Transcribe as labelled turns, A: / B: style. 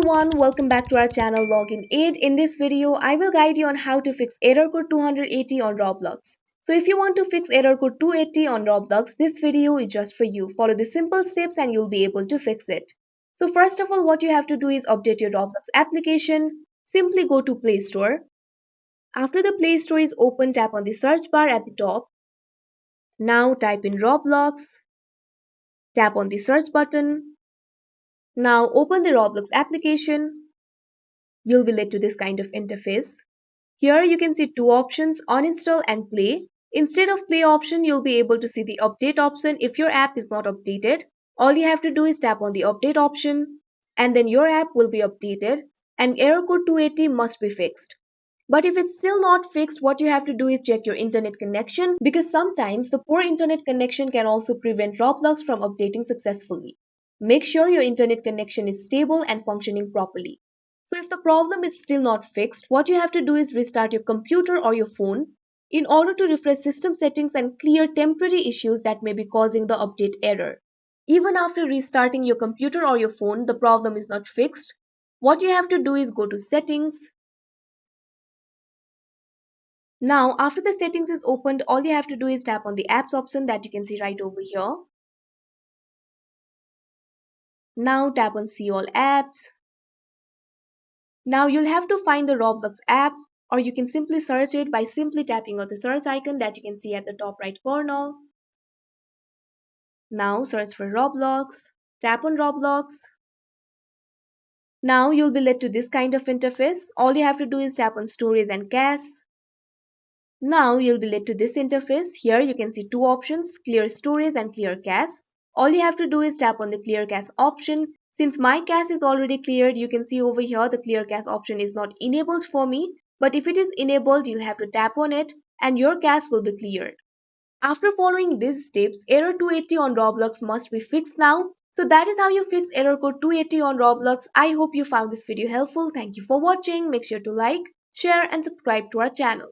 A: everyone, welcome back to our channel Login Aid. In this video, I will guide you on how to fix error code 280 on Roblox. So if you want to fix error code 280 on Roblox, this video is just for you. Follow the simple steps and you'll be able to fix it. So first of all, what you have to do is update your Roblox application. Simply go to Play Store. After the Play Store is open, tap on the search bar at the top. Now type in Roblox. Tap on the search button. Now open the Roblox application. You'll be led to this kind of interface. Here you can see two options, uninstall and play. Instead of play option, you'll be able to see the update option. If your app is not updated, all you have to do is tap on the update option and then your app will be updated and error code 280 must be fixed. But if it's still not fixed, what you have to do is check your internet connection, because sometimes the poor internet connection can also prevent Roblox from updating successfully. Make sure your internet connection is stable and functioning properly. So if the problem is still not fixed, what you have to do is restart your computer or your phone in order to refresh system settings and clear temporary issues that may be causing the update error. Even after restarting your computer or your phone, the problem is not fixed. What you have to do is go to settings. Now, after the settings is opened, all you have to do is tap on the apps option that you can see right over here. Now tap on see all apps. Now you'll have to find the Roblox app, or you can simply search it by simply tapping on the search icon that you can see at the top right corner. Now search for Roblox. Tap on Roblox. Now you'll be led to this kind of interface. All you have to do is tap on Stories and Cache. Now you'll be led to this interface. Here you can see two options, Clear Storage and Clear Cache. All you have to do is tap on the Clear Cache option. Since my cache is already cleared, you can see over here the Clear Cache option is not enabled for me. But if it is enabled, you'll have to tap on it and your cache will be cleared. After following these steps, error 280 on Roblox must be fixed now. So that is how you fix error code 280 on Roblox. I hope you found this video helpful. Thank you for watching. Make sure to like, share and subscribe to our channel.